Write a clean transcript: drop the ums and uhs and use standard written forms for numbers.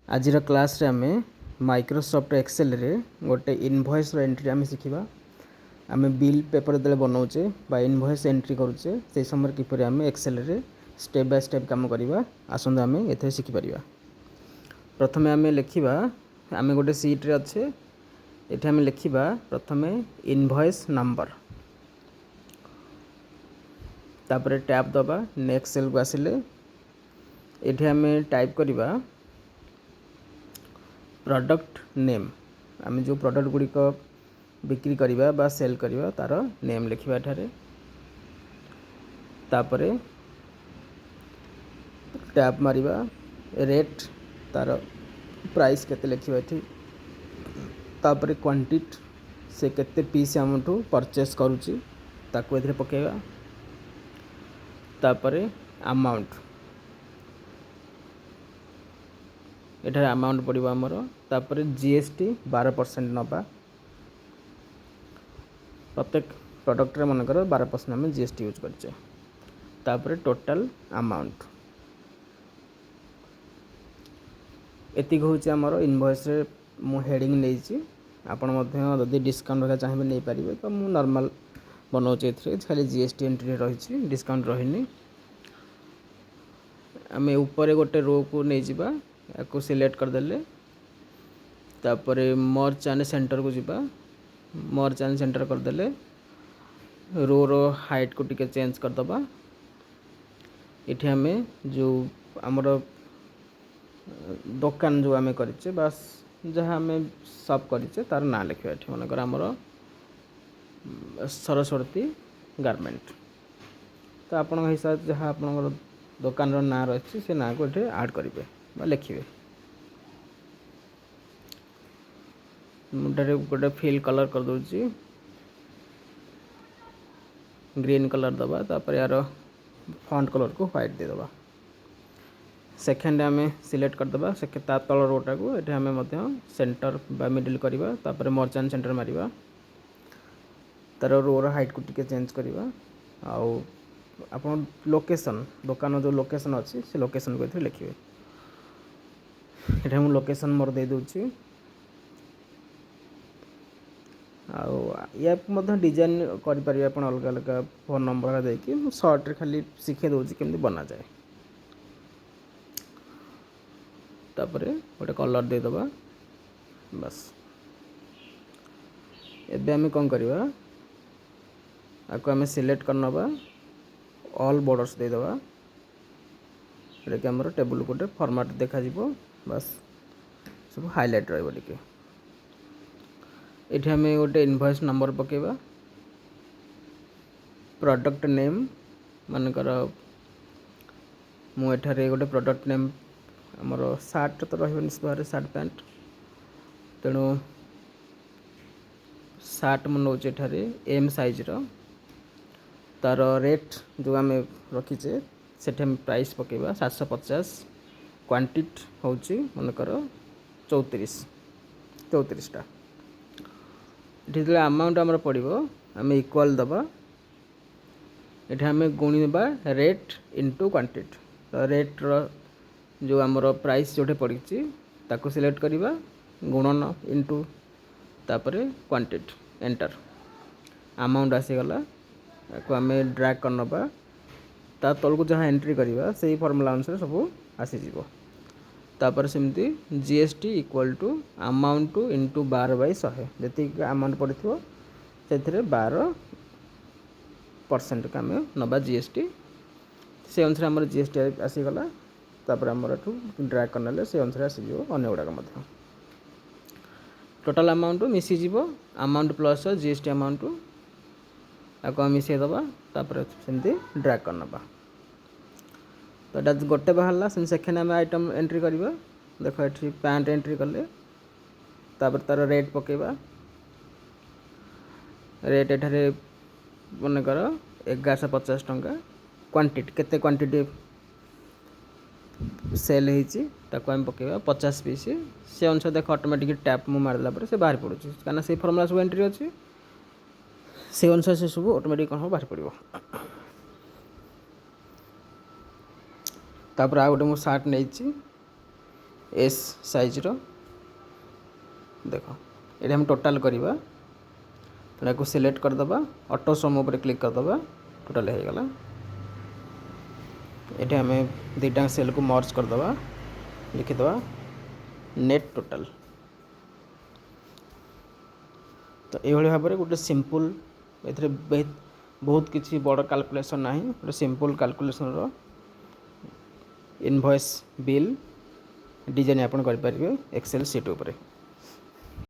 आज क्लास रे आमे माइक्रोसॉफ्ट एक्सेल रे गोटे इनवॉइस एंट्री आमे शिखिबा। आमे बिल पेपर दले बनाउचे बा इनवॉइस एंट्री करूचे से समय किपरि आमे एक्सेल रे स्टेप बाय स्टेप काम करिबा आसंद आमे एथे शिखि परिबा। प्रथमे आमे लिखिबा, आमे गोटे सीट रे अच्छे एथे आमे लिखिबा प्रथमे इनवॉइस नंबर, तापरे टैब दबा नेक्स्ट सेल को आसिले एथे आमे टाइप करिबा प्रोडक्ट नेम। आम जो प्रोडक्ट गुड़िक बिक्री करिबा बा सेल करिबा तार नेम लिखिबा एठारे। तापरे टैब मारिबा रेट तार प्राइस केते लिखिबा एठी। तापरे क्वांटिटी से केते पीस हमठू परचेस करूची ताको एथिरे पकेबा। तापरे अमाउंट एठारे अमाउंट पड़िबा हमर। तापरे जीएसटी 12% नबा, प्रत्येक प्रोडक्ट रे मन कर 12% हम जीएसटी यूज करछे। तापरे टोटल अमाउंट एतिक होचे हमर इनवॉइस रे मु हेडिंग नेइची। आपण मध्य जदि डिस्काउंट वगैरह चाहिए नहीं पारिबे तो मु नॉर्मल बनाउचे एथरे खाली जीएसटी एंट्री रहिछि, डिस्काउंट रहिनी। आमे ऊपर गोटे रो को नै जिबा, याको सिलेक्ट कर देले तापरे मोर चैनल सेंटर को जिबा। मोर चैनल सेंटर कर देले रो रो हाइट को टिके चेंज कर दबा। इथे हमें जो हमर दुकान जो आमे करिचे बस जहाँ हमें सब करिचे तार ना लिखिबा। एठी मनकर हमर सरस्वती गारमेंट तो आपण हिसाब जहाँ आपण दुकान रो ना रही से ना को एठी ऐड करिवे बा लिखिवे। मुटारे गोटे फिल कलर कर दोची, ग्रीन कलर दबा। तापर यार फॉन्ट कलर को व्हाइट दे दबा। सेकेंड आमे सिलेक्ट कर दबा से ता तल रोटा को एठी हमें मध्य सेंटर बा मिडिल करबा। तापर मर्चेंट सेंटर मारिबा, तार रो रो हाइट को टिके चेंज करबा। आउ आपण लोकेशन दुकान जो लोकेशन अछि से लोकेशन को एथे लिखिबे। एठी हम लोकेशन मोर दे दोची। आउ या मध्य डिजाइन करि परिबे आपण अलग अलग फोन नंबर दे कि शॉर्ट रे खाली सिखे दोची केमति बना जाए। तापरे गोटे कलर दे दबा बस। एबे हमें कोन करबा, आको हमें सिलेक्ट करनबा ऑल बॉर्डर्स दे दबा। एटा हमर टेबल कोटे फॉर्मेट देखा जिवो बस सब हाईलाइट रहइबो टिके। एठी हमें गोटे इनवॉइस नंबर पकेबा, प्रोडक्ट नेम मानकर मु एठारे गोटे प्रोडक्ट नेम हमर शर्ट तो रहबनि बारे शर्ट पैंट तेणु शर्ट मन नौचे एठारे एम साइज रो। तार रेट जो आम रखीचे सेठे प्राइस पकेबा 750। क्वांटिटी होची मनकर 34 टा। एठी अमाउंट हमर पड़िबो आम इक्वल दबा। एठी हमें गुणीबा रेट इनटू क्वांटिटी। तो रेट रो जो हमर प्राइस जोटे पड़ीची ताको सिलेक्ट करिबा, गुणन इनटू तापरे क्वांटिटी एंटर। अमाउंट आसी गला को आम ड्रैग करनबा। ता तल को जहाँ एंट्री करिबा सेही फॉर्मूला अनुसार सब आसी जीवो। तापर सेमती GST equal to amount to into 12/100 जति अमाउंट पड़िथिबो सेथिरे 12% का आम नबा जीएसटी। से अनुसार हमर जीएसटी आसी गला। तापर हमर एठू ड्रैग करनले से अनुसार आसी जीवो अन्य गुडा मध्य। टोटल अमाउंट मिसी जीवो, अमाउंट प्लस जीएसटी अमाउंट आको मिसई दबा। तापर सेमती ड्रैग करनबा। तो एटा गोटे बाहरला सेकेंड आम आइटम एंट्री करबा। देखो एठी पैंट एंट्री कले तापर तार रेट पकेबा। रेट एठारे मन कर 1150 टंका। क्वांटिटी केते क्वांटिटी सेल होईची ताको हम पकेबा 50 पीस। से अनुसार देख ऑटोमेटिक टैप मु मारला पर से बाहर पड़ुची काना से फॉर्मूला सब एंट्री अछि से अनुसार से सब ऑटोमेटिक कौन बाहर पड़ो। तापर आ गोटे मु शार्ट नहीं एस साइज रो देख ये हम टोटाल करवा तेना को सिलेक्ट करदे ऑटो सम उपर क्लिक करदे टोटाल हो गला ये आम दुईटा सेल को मर्ज करदे लिखिदे नेट टोटाल तो ये भाव में गोटे सिंपल ए बहुत किसी बड़ कैलकुलेशन ना गोटे सिंपल कैलकुलेशन रो इनवॉइस बिल डिजाइन आप करेंगे एक्सेल सीट उपर।